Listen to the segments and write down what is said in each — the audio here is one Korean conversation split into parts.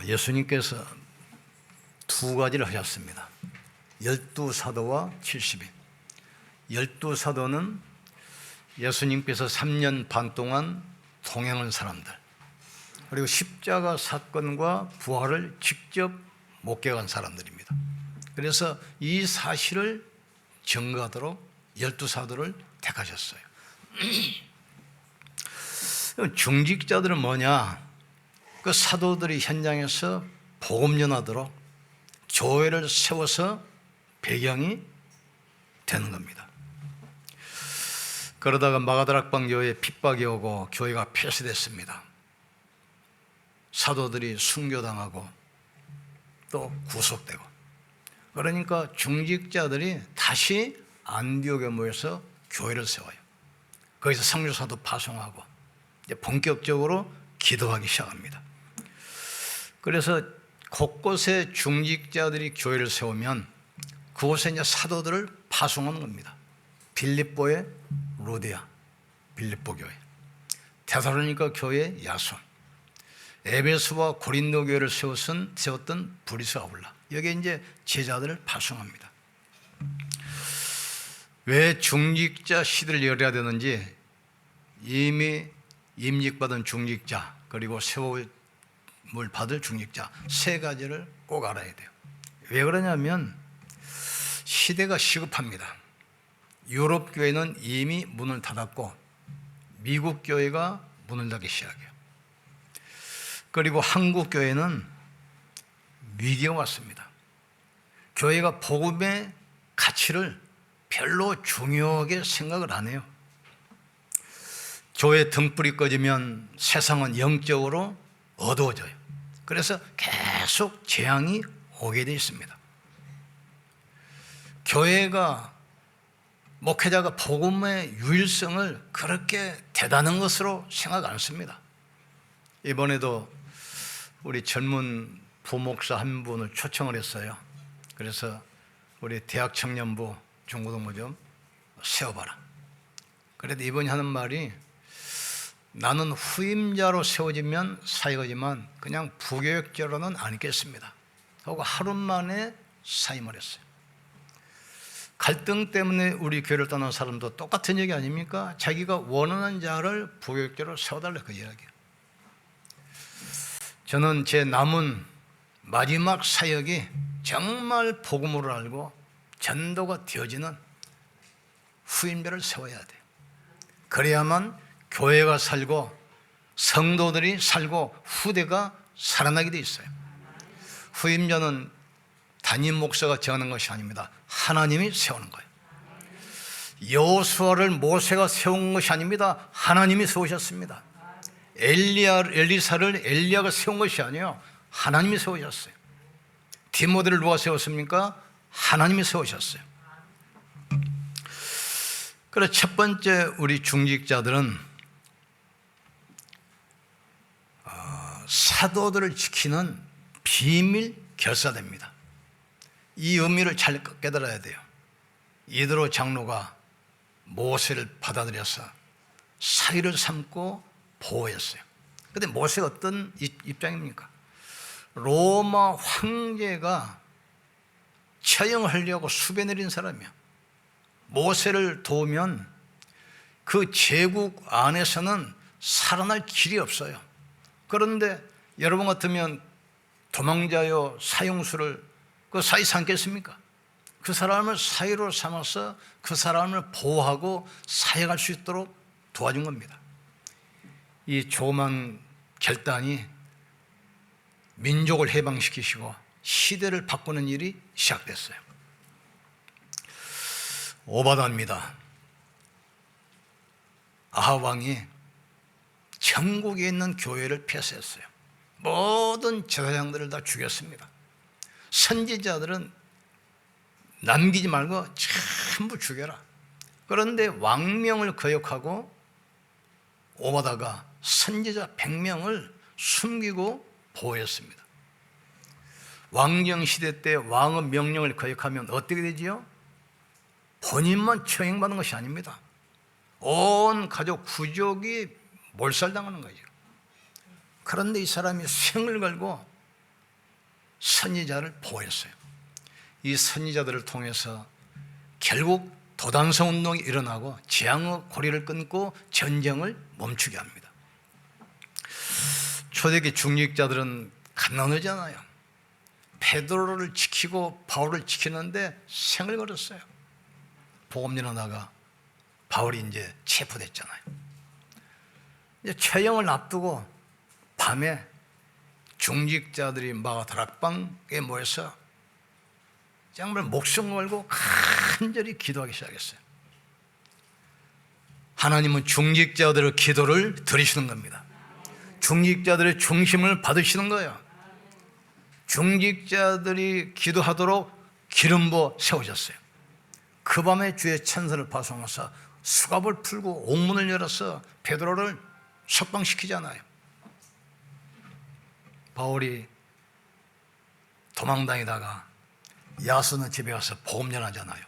예수님께서 두 가지를 하셨습니다. 12사도와 70인. 12사도는 예수님께서 3년 반 동안 동행한 사람들, 그리고 십자가 사건과 부활을 직접 목격한 사람들입니다. 그래서 이 사실을 증거하도록 12사도를 택하셨어요. 중직자들은 뭐냐? 그 사도들이 현장에서 복음 전하도록 교회를 세워서 배경이 되는 겁니다. 그러다가 마가다락방 교회에 핍박이 오고 교회가 폐쇄됐습니다. 사도들이 순교당하고 또 구속되고, 그러니까 중직자들이 다시 안디옥에 모여서 교회를 세워요. 거기서 선교사도 파송하고 이제 본격적으로 기도하기 시작합니다. 그래서 곳곳에 중직자들이 교회를 세우면 그곳에 이제 사도들을 파송하는 겁니다. 빌립보의 로디아 빌립보 교회, 데살로니가 교회 야손, 에베소와 고린도 교회를 세웠던 브리스 아울라, 여기에 이제 제자들을 파송합니다. 왜 중직자 시대를 열어야 되는지, 이미 임직받은 중직자 그리고 세움을 받을 중직자 세 가지를 꼭 알아야 돼요. 왜 그러냐면 시대가 시급합니다. 유럽 교회는 이미 문을 닫았고 미국 교회가 문을 닫기 시작해요. 그리고 한국 교회는 위기가 왔습니다. 교회가 복음의 가치를 별로 중요하게 생각을 안 해요. 교회 등불이 꺼지면 세상은 영적으로 어두워져요. 그래서 계속 재앙이 오게 되어 있습니다. 교회가, 목회자가 복음의 유일성을 그렇게 대단한 것으로 생각 안 씁니다. 이번에도 우리 젊은 부목사 한 분을 초청을 했어요. 그래서 우리 대학 청년부 중고등부 좀 세워봐라. 그래도 이번에 하는 말이, 나는 후임자로 세워지면 사역이지만 그냥 부교육자로는 안 있겠습니다 하고 하루 만에 사임을 했어요. 갈등 때문에 우리 교회를 떠난 사람도 똑같은 얘기 아닙니까? 자기가 원하는 자를 부교육자로 세워달라, 그 이야기예요. 저는 제 남은 마지막 사역이 정말 복음으로 알고 전도가 되어지는 후임자를 세워야 돼요. 그래야만 교회가 살고 성도들이 살고 후대가 살아나게 돼 있어요. 후임자는 담임 목사가 정하는 것이 아닙니다. 하나님이 세우는 거예요. 여호수아를 모세가 세운 것이 아닙니다. 하나님이 세우셨습니다. 엘리사를 엘리야가 세운 것이 아니에요. 하나님이 세우셨어요. 디모데를 누가 세웠습니까? 하나님이 세우셨어요. 그래서 첫 번째, 우리 중직자들은 사도들을 지키는 비밀 결사대입니다. 이 의미를 잘 깨달아야 돼요. 이드로 장로가 모세를 받아들여서 사위를 삼고 보호했어요. 그런데 모세가 어떤 입장입니까? 로마 황제가 처형하려고 수배 내린 사람이야. 모세를 도우면 그 제국 안에서는 살아날 길이 없어요. 그런데 여러분 같으면 도망자요 사형수를 그 사위 삼겠습니까? 그 사람을 사위로 삼아서 그 사람을 보호하고 사역할 수 있도록 도와준 겁니다. 이 조그만 결단이 민족을 해방시키시고 시대를 바꾸는 일이 시작됐어요. 오바다입니다. 아합 왕이 전국에 있는 교회를 폐쇄했어요. 모든 제사장들을 다 죽였습니다. 선지자들은 남기지 말고 전부 죽여라. 그런데 왕명을 거역하고 오바다가 선지자 100명을 숨기고 보호했습니다. 왕정 시대 때 왕의 명령을 거역하면 어떻게 되지요? 본인만 처형받는 것이 아닙니다. 온 가족 구족이 몰살당하는 거죠. 그런데 이 사람이 생을 걸고 선지자를 보호했어요. 이 선지자들을 통해서 결국 도단성 운동이 일어나고 재앙의 고리를 끊고 전쟁을 멈추게 합니다. 초대기 중직자들은 갓나누잖아요. 베드로를 지키고 바울을 지키는데 생을 걸었어요. 복음 전하다가 바울이 이제 체포됐잖아요. 이제 처형을 앞두고 밤에 중직자들이 다락방에 모여서 정말 목숨 걸고 간절히 기도하기 시작했어요. 하나님은 중직자들의 기도를 들으시는 겁니다. 중직자들의 중심을 받으시는 거예요. 중직자들이 기도하도록 기름 부어 세우셨어요. 그 밤에 주의 천사를 파송하사 수갑을 풀고 옥문을 열어서 베드로를 석방시키잖아요. 바울이 도망다니다가 야손의 집에 가서 복음 전하잖아요.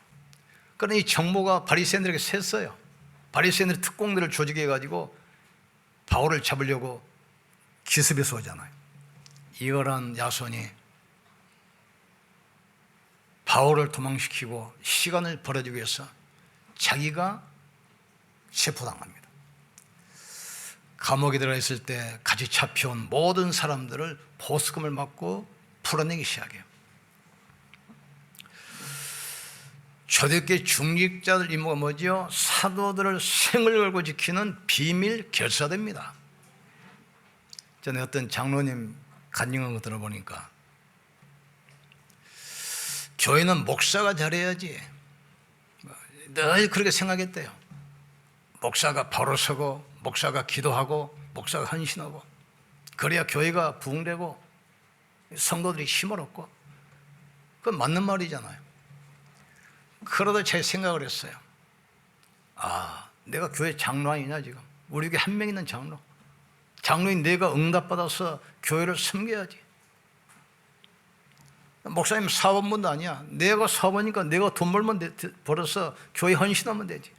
그러니 이 정보가 바리새인들에게 샜어요. 바리새인들이 특공대를 조직해가지고 바울을 잡으려고 기습해서 오잖아요. 이거란 야손이 바울을 도망시키고 시간을 벌어주기 위해서 자기가 체포당합니다. 감옥에 들어있을 때 같이 잡혀온 모든 사람들을 보스금을 맞고 풀어내기 시작해요. 초대교회 중직자들 임무가 뭐죠? 사도들을 생을 걸고 지키는 비밀 결사대입니다. 전에 어떤 장로님 간증한 거 들어보니까 교회는 목사가 잘해야지 늘 그렇게 생각했대요. 목사가 바로 서고 목사가 기도하고 목사가 헌신하고 그래야 교회가 부흥되고 성도들이 힘을 얻고 그건 맞는 말이잖아요. 그러다 제 생각을 했어요. 내가 교회 장로 아니냐 지금. 우리 교회 한 명 있는 장로. 장로인 내가 응답받아서 교회를 섬겨야지. 목사님 사업문도 아니야. 내가 사업하니까 내가 돈 벌어서 교회 헌신하면 되지.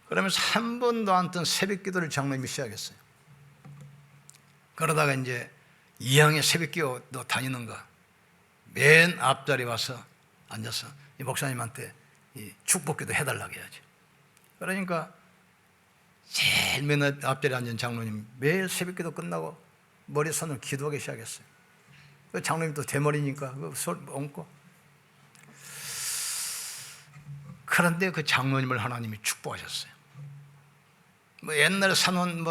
그러면서 한 번도 안 뜬 새벽 기도를 장로님이 시작했어요. 그러다가 이제 2학년 새벽 기도 다니는가 맨 앞자리 와서 앉아서 이 목사님한테 이 축복 기도 해달라고 해야지. 그러니까 제일 맨 앞자리에 앉은 장로님 매일 새벽 기도 끝나고 머리 손을 기도하기 시작했어요. 그 장로님 또 대머리니까 그 손 얹고. 그런데 그 장로님을 하나님이 축복하셨어요. 옛날에 사놓은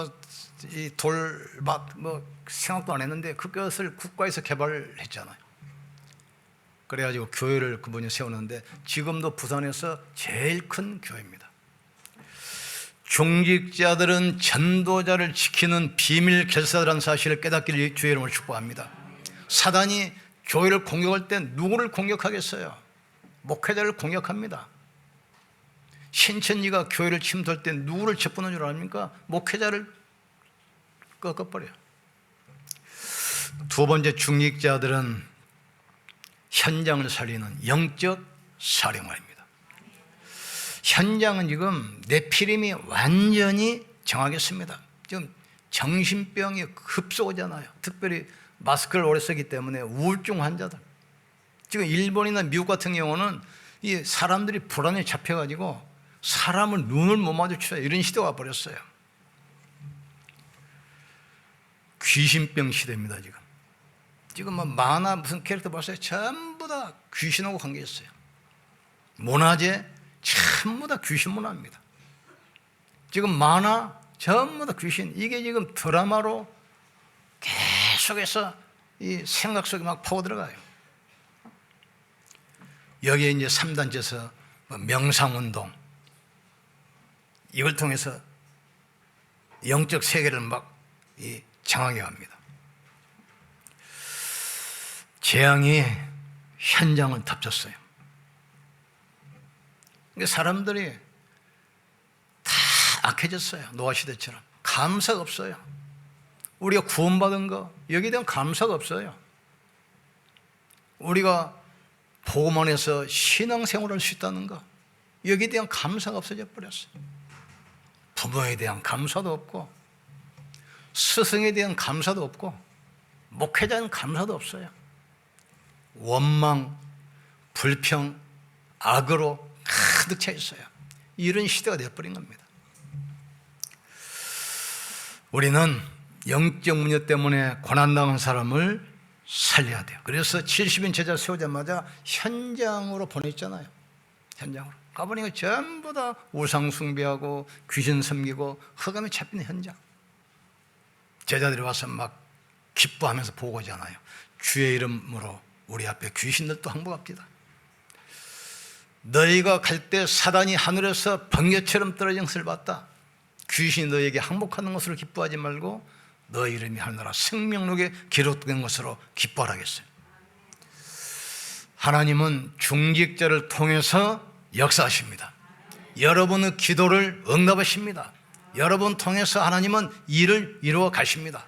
이 돌밭 생각도 안 했는데 그것을 국가에서 개발했잖아요. 그래가지고 교회를 그분이 세우는데 지금도 부산에서 제일 큰 교회입니다. 중직자들은 전도자를 지키는 비밀 결사라는 사실을 깨닫기를 주의 이름으로 축복합니다. 사단이 교회를 공격할 때 누구를 공격하겠어요? 목회자를 공격합니다. 신천지가 교회를 침투할 때 누구를 접근한 줄 압니까? 목회자를 꺾어버려요. 두 번째, 중직자들은 현장을 살리는 영적 사령관입니다. 현장은 지금 네피림이 완전히 정하겠습니다. 지금 정신병이 급속하잖아요. 특별히 마스크를 오래 쓰기 때문에 우울증 환자들. 지금 일본이나 미국 같은 경우는 이 사람들이 불안에 잡혀가지고 사람을 눈을 못 마주쳐요. 이런 시대가 와버렸어요. 귀신병 시대입니다. 지금 만화 무슨 캐릭터 봤어요? 전부 다 귀신하고 관계 있어요. 문화재 전부 다 귀신 문화입니다. 지금 만화 전부 다 귀신. 이게 지금 드라마로 계속해서 이 생각 속에 막 파고 들어가요. 여기에 이제 3단체에서 명상운동 이걸 통해서 영적 세계를 막 장하게 합니다. 재앙이 현장을 덮쳤어요. 그러니까 사람들이 다 악해졌어요. 노아시대처럼. 감사가 없어요. 우리가 구원받은 거 여기에 대한 감사가 없어요. 우리가 복음 안에서 신앙생활을 할 수 있다는 거 여기에 대한 감사가 없어져 버렸어요. 부모에 대한 감사도 없고 스승에 대한 감사도 없고 목회자는 감사도 없어요. 원망, 불평, 악으로 가득 차 있어요. 이런 시대가 되어버린 겁니다. 우리는 영적 문제 때문에 고난당한 사람을 살려야 돼요. 그래서 70인 제자 세우자마자 현장으로 보냈잖아요. 현장으로. 가보니까 전부 다 우상 숭배하고 귀신 섬기고 흑암에 잡힌 현장. 제자들이 와서 막 기뻐하면서 보고잖아요. 주의 이름으로 우리 앞에 귀신들도 항복합니다. 너희가 갈 때 사단이 하늘에서 번개처럼 떨어진 것을 봤다. 귀신이 너희에게 항복하는 것으로 기뻐하지 말고 너희 이름이 하늘나라 생명록에 기록된 것으로 기뻐하라겠어요. 하나님은 중직자를 통해서 역사하십니다. 여러분의 기도를 응답하십니다. 여러분 통해서 하나님은 일을 이루어 가십니다.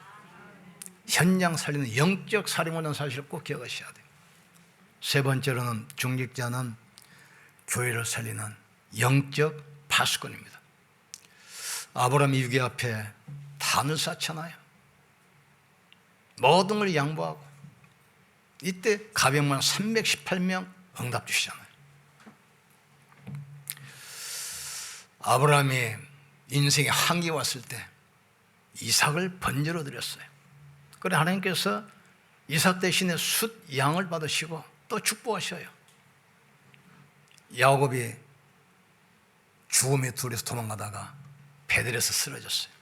현장 살리는 영적 사령하는 사실을 꼭 기억하셔야 돼요. 세 번째로는 중직자는 교회를 살리는 영적 파수꾼입니다. 아브라함이 유괴 앞에 단을 쌓잖아요. 모든 걸 양보하고 이때 가병만 318명 응답 주시잖아요. 아브라함이 인생의 한계가 왔을 때 이삭을 번제로 드렸어요. 그래 하나님께서 이삭 대신에 숫 양을 받으시고 또 축복하셔요. 야곱이 죽음의 둘에서 도망가다가 베델에서 쓰러졌어요.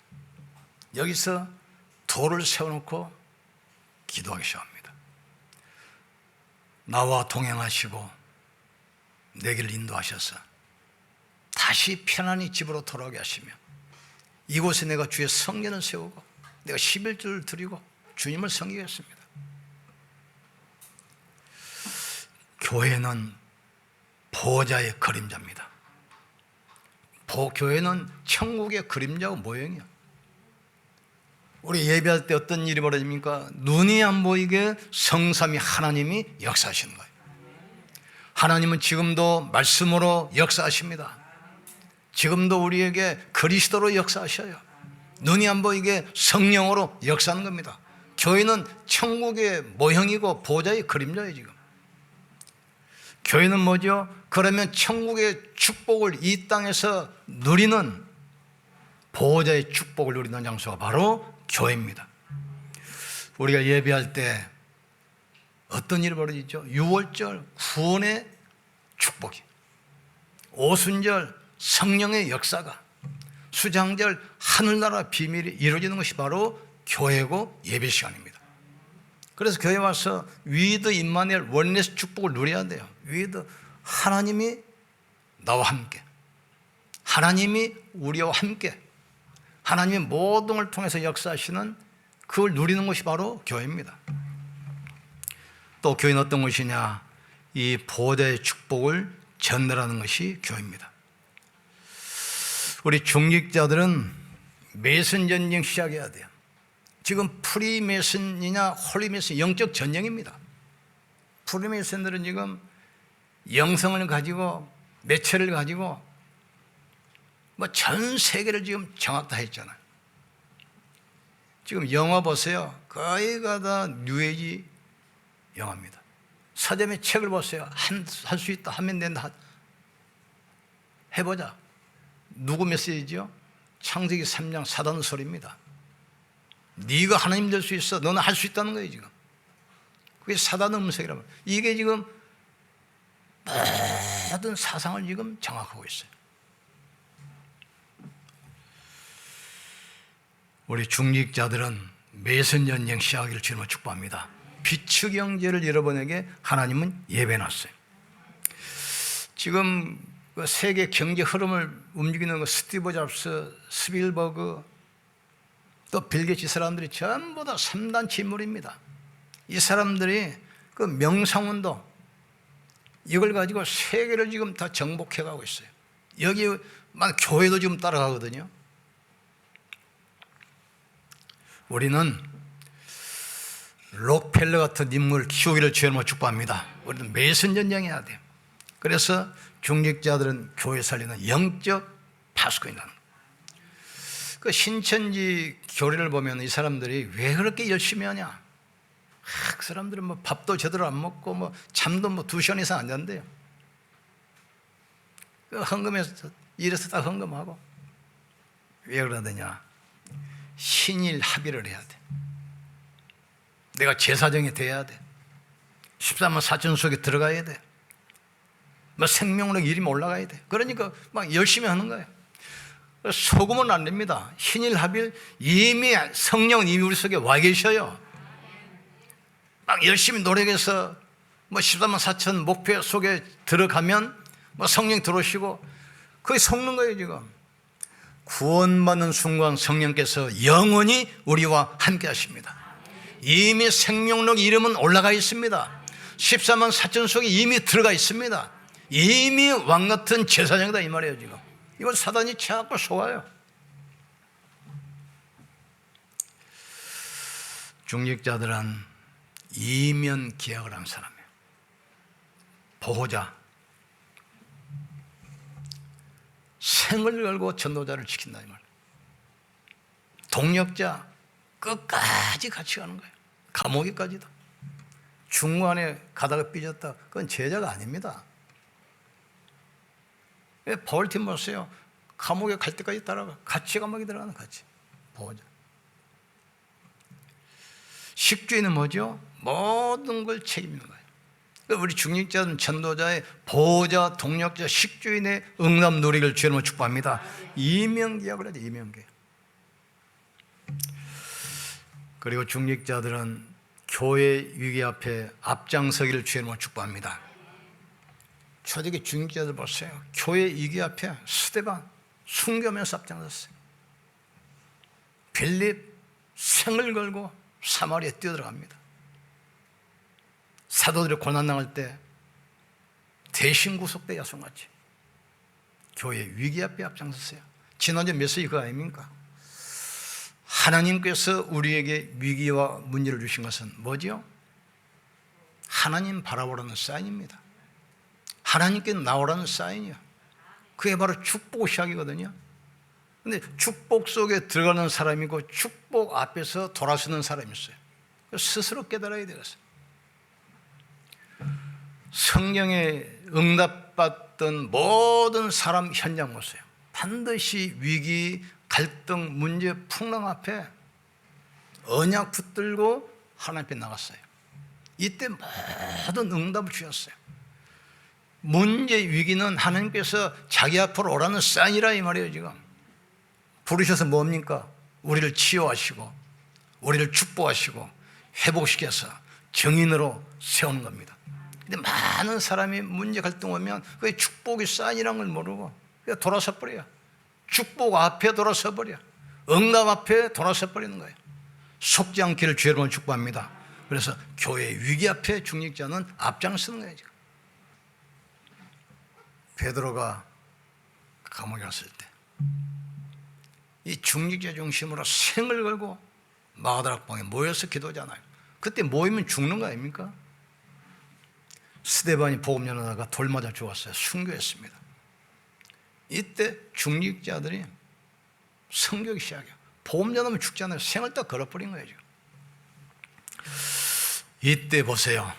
여기서 돌을 세워놓고 기도하기 시작합니다. 나와 동행하시고 내 길을 인도하셔서 다시 편안히 집으로 돌아오게 하시며 이곳에 내가 주의 성전을 세우고 내가 11조를 드리고 주님을 섬기겠습니다. 교회는 보호자의 그림자입니다. 교회는 천국의 그림자고 모형이야. 우리 예배할 때 어떤 일이 벌어집니까? 눈이 안 보이게 성삼위 하나님이 역사하시는 거예요. 하나님은 지금도 말씀으로 역사하십니다. 지금도 우리에게 그리스도로 역사하셔요. 눈이 안 보이게 성령으로 역사하는 겁니다. 교회는 천국의 모형이고 보호자의 그림자예요. 지금 교회는 뭐죠? 그러면 천국의 축복을 이 땅에서 누리는 보호자의 축복을 누리는 장소가 바로 교회입니다. 우리가 예배할 때 어떤 일이 벌어지죠? 유월절 구원의 축복이, 오순절 성령의 역사가, 수장절 하늘나라 비밀이 이루어지는 것이 바로 교회고 예배 시간입니다. 그래서 교회 와서 위드 임마누엘 원리스 축복을 누려야 돼요. 위드 하나님이 나와 함께, 하나님이 우리와 함께, 하나님의 모든 걸 통해서 역사하시는 그걸 누리는 것이 바로 교회입니다. 또 교회는 어떤 것이냐? 이 보호자의 축복을 전달하는 것이 교회입니다. 우리 중직자들은 메슨 전쟁 시작해야 돼요. 지금 프리메슨이냐 홀리메슨 영적 전쟁입니다. 프리메슨들은 지금 영성을 가지고 매체를 가지고 뭐 전 세계를 지금 장악다 했잖아요. 지금 영화 보세요. 거의가 다 뉴에이지 영화입니다. 서점의 책을 보세요. 할 수 있다 하면 된다. 해보자. 누구 메시지죠? 창세기 3장 사단 소리입니다. 네가 하나님 될 수 있어. 너는 할 수 있다는 거예요. 지금 그게 사단 음색이라고. 이게 지금 모든 사상을 지금 장악하고 있어요. 우리 중직자들은 매선전쟁 시작하기를 주님을 축복합니다. 빛의 경제를 여러분에게 하나님은 예배해놨어요. 지금 세계 경제 흐름을 움직이는 스티브 잡스, 스필버그, 또 빌 게이츠, 이 사람들이 전부 다 3단체 인물입니다. 이 사람들이 그 명상운동 이걸 가지고 세계를 지금 다 정복해 가고 있어요. 여기만 교회도 지금 따라가거든요. 우리는 록펠러 같은 인물을 키우기를 주님으로 축복합니다. 우리는 매선전쟁해야 돼요. 그래서 중직자들은 교회 살리는 영적 파수꾼이라는 그 신천지 교리를 보면 이 사람들이 왜 그렇게 열심히 하냐? 그 사람들은 뭐 밥도 제대로 안 먹고 뭐 잠도 뭐 2시간 이상 안 잔대요. 그 헌금해서 일해서 다 헌금하고. 왜 그러느냐? 신일 합의를 해야 돼. 내가 제사장이 돼야 돼. 13만 4천 속에 들어가야 돼. 뭐 생명력 이름이 올라가야 돼. 그러니까 막 열심히 하는 거예요. 속으면 안 됩니다. 신일 합일 이미 성령은 이미 우리 속에 와 계셔요. 막 열심히 노력해서 뭐 14만 4천 목표 속에 들어가면 뭐 성령이 들어오시고 그게 속는 거예요. 지금 구원받는 순간 성령께서 영원히 우리와 함께 하십니다. 이미 생명력 이름은 올라가 있습니다. 14만 4천 속에 이미 들어가 있습니다. 이미 왕같은 제사장이다 이 말이에요. 지금 이걸 사단이 자꾸 속아요. 중직자들은 이면 계약을 한 사람이에요. 보호자, 생을 걸고 전도자를 지킨다 이 말. 동력자, 끝까지 같이 가는 거예요. 감옥에까지도. 중간에 가다가 삐졌다. 그건 제자가 아닙니다. 왜 바울팀 보세요? 감옥에 갈 때까지 따라가. 같이 감옥에 들어가는 같이. 보호자. 식주인은 뭐죠? 모든 걸 책임지는 거예요. 우리 중직자는 전도자의 보호자, 동력자, 식주인의 응답 누리기를 주님으로 축복합니다. 이명계약을 해야 돼. 이명계약. 그리고 중직자들은 교회 위기 앞에 앞장서기를 주님으로 축복합니다. 초대기 중직자들 보세요. 교회 위기 앞에 스데반 순교하면서 앞장섰어요. 빌립 생을 걸고 사마리아에 뛰어들어갑니다. 사도들이 고난당할 때 대신 구속대 야송같이 교회 위기 앞에 앞장섰어요. 지난주 메시지 그거 아닙니까? 하나님께서 우리에게 위기와 문제를 주신 것은 뭐죠? 하나님 바라보라는 사인입니다. 하나님께 나오라는 사인이요. 그게 바로 축복 시작이거든요. 근데 축복 속에 들어가는 사람이고 축복 앞에서 돌아서는 사람이 있어요. 스스로 깨달아야 되겠어요. 성경에 응답받던 모든 사람 현장 보세요. 반드시 위기, 갈등, 문제, 풍랑 앞에 언약 붙들고 하나님 앞에 나갔어요. 이때 모든 응답을 주셨어요. 문제, 위기는 하나님께서 자기 앞으로 오라는 사인이라 이 말이에요. 지금 부르셔서 뭡니까? 우리를 치유하시고 우리를 축복하시고 회복시켜서 정인으로 세우는 겁니다. 근데 많은 사람이 문제 갈등 오면 그게 축복이 사인이라는 걸 모르고 그냥 돌아서 버려요. 축복 앞에 돌아서 버려. 응답 앞에 돌아서 버리는 거예요. 속지 않기를 주여로 축복합니다. 그래서 교회 위기 앞에 중직자는 앞장서는 거예요. 지금. 베드로가 감옥에 갔을 때 이 중직자 중심으로 생을 걸고 마가다락방에 모여서 기도하잖아요. 그때 모이면 죽는 거 아닙니까? 스데반이 복음 전하다가 돌 맞아 죽었어요. 순교했습니다. 이때 중직자들이 성격이 시작해요. 복음 전하면 죽잖아요. 생을 딱 걸어버린 거예요. 지금. 이때 보세요.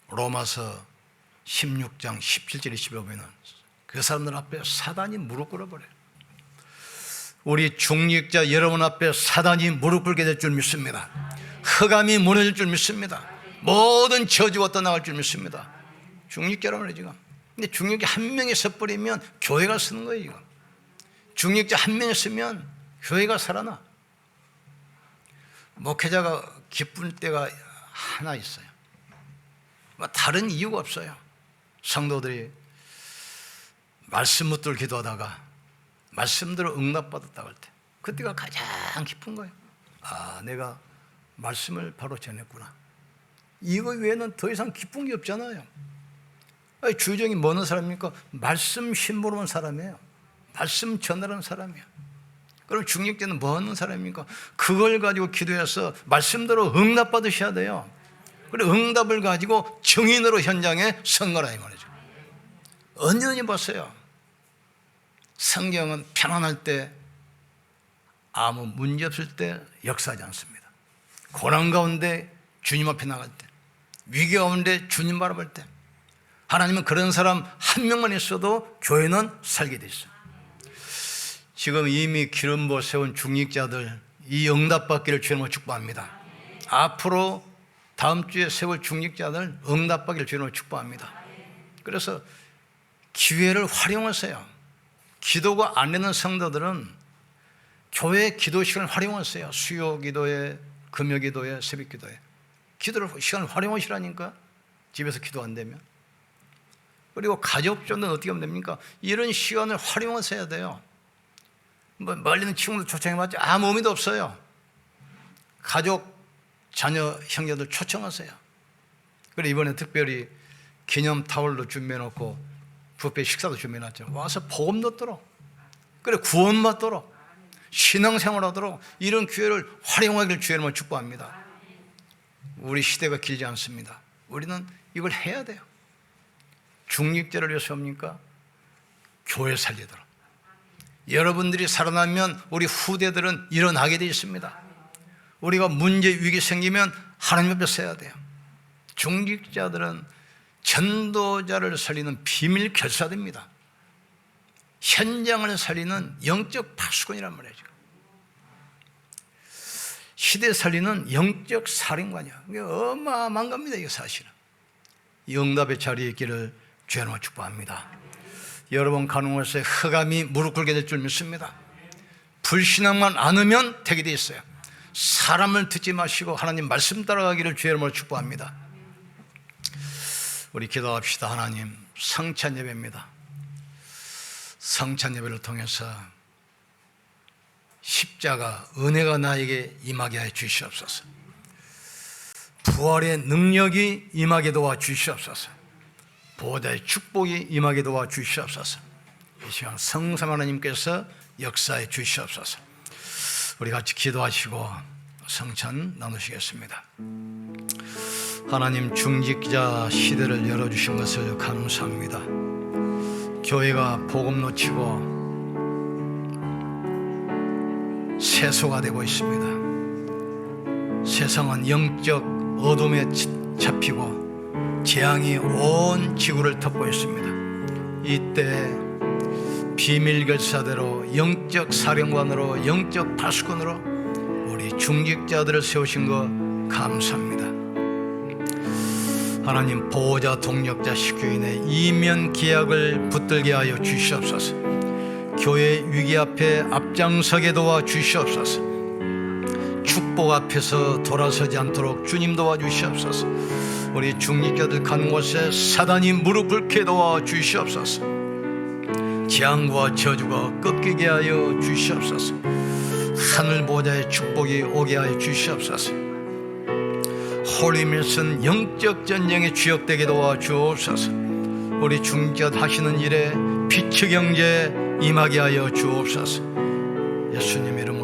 로마서 16장 17절 20절 보면 그 사람들 앞에 사단이 무릎 꿇어버려요. 우리 중직자 여러분 앞에 사단이 무릎 꿇게 될 줄 믿습니다. 흑암이 무너질 줄 믿습니다. 모든 저주가 떠나갈 줄 믿습니다. 중직자라고 해요 지금. 근데 중직자 한 명이 서버리면 교회가 서는 거예요 지금. 중직자 한 명이 서면 교회가 살아나. 목회자가 기쁜 때가 하나 있어요. 다른 이유가 없어요. 성도들이 말씀 묻들 기도하다가 말씀대로 응답받았다고 할 때 그때가 가장 기쁜 거예요. 아, 내가 말씀을 바로 전했구나. 이거 외에는 더 이상 기쁜 게 없잖아요. 아니, 주의정이 뭐는 사람입니까? 말씀 심부름 사람이에요. 말씀 전하는 사람이에요. 그럼 중직자는 뭐 하는 사람입니까? 그걸 가지고 기도해서 말씀대로 응답받으셔야 돼요. 그리고 응답을 가지고 증인으로 현장에 선 거라 이 말이죠. 언제든지 보세요. 성경은 편안할 때 아무 문제 없을 때 역사하지 않습니다. 고난 가운데 주님 앞에 나갈 때, 위기 가운데 주님 바라볼 때, 하나님은 그런 사람 한 명만 있어도 교회는 살게 돼 있어요. 지금 이미 기름 부어 세운 중직자들 이 응답받기를 주님으로 축복합니다. 앞으로 다음 주에 세울 중직자들 응답받기를 주님으로 축복합니다. 그래서 기회를 활용하세요. 기도가 안 되는 성도들은 교회 기도 시간을 활용하세요. 수요 기도에, 금요 기도에, 새벽 기도에 기도를 시간을 활용하시라니까. 집에서 기도 안 되면. 그리고 가족전은 어떻게 하면 됩니까? 이런 시간을 활용하셔야 돼요. 멀리 있는 친구들 초청해봤자 아무 의미도 없어요. 가족, 자녀, 형제들 초청하세요. 그리고 이번에 특별히 기념 타월도 준비해놓고 뷔페 식사도 준비해놨죠. 와서 복음 듣도록, 그래 구원 받도록, 신앙생활하도록 이런 기회를 활용하기를 주님을 축복합니다. 우리 시대가 길지 않습니다. 우리는 이걸 해야 돼요. 중직자를 위해서 합니까? 교회 살리도록. 여러분들이 살아나면 우리 후대들은 일어나게 되어 있습니다. 우리가 문제, 위기 생기면 하나님 앞에 서야 돼요. 중직자들은 전도자를 살리는 비밀 결사대입니다. 현장을 살리는 영적 파수꾼이란 말이에요. 시대 살리는 영적 사령관이야. 이게 어마어마한 겁니다. 이게 사실은. 이 응답의 자리에 있기를 주님으로 축복합니다. 여러분 가는 곳에 흑암이 무릎 꿇게 될 줄 믿습니다. 불신앙만 않으면 되게 돼 있어요. 사람을 듣지 마시고 하나님 말씀 따라가기를 주님으로 축복합니다. 우리 기도합시다. 하나님, 성찬 예배입니다. 성찬 예배를 통해서 십자가 은혜가 나에게 임하게 해 주시옵소서. 부활의 능력이 임하게 도와 주시옵소서. 보호자의 축복이 임하게 도와 주시옵소서. 이 시간 성삼 하나님께서 역사해 주시옵소서. 우리 같이 기도하시고 성찬 나누시겠습니다. 하나님, 중직자 시대를 열어주신 것을 감사합니다. 교회가 복음 놓치고 세소가 되고 있습니다. 세상은 영적 어둠에 잡히고 재앙이 온 지구를 덮고 있습니다. 이때 비밀결사대로 영적 사령관으로 영적 파수꾼으로 우리 중직자들을 세우신 것 감사합니다. 하나님, 보호자, 동력자, 식교인의 이면 기약을 붙들게 하여 주시옵소서. 교회 위기 앞에 앞장서게 도와 주시옵소서. 축복 앞에서 돌아서지 않도록 주님 도와주시옵소서. 우리 중직자들 가는 곳에 사단이 무릎 꿇게 도와 주시옵소서. 재앙과 저주가 꺾이게 하여 주시옵소서. 하늘 보좌의 축복이 오게 하여 주시옵소서. 홀리밀슨 영적 전쟁의 주역되게 도와 주옵소서. 우리 중직자 하시는 일에 빛의 경제 임하게 하여 주옵소서. 예수님 이름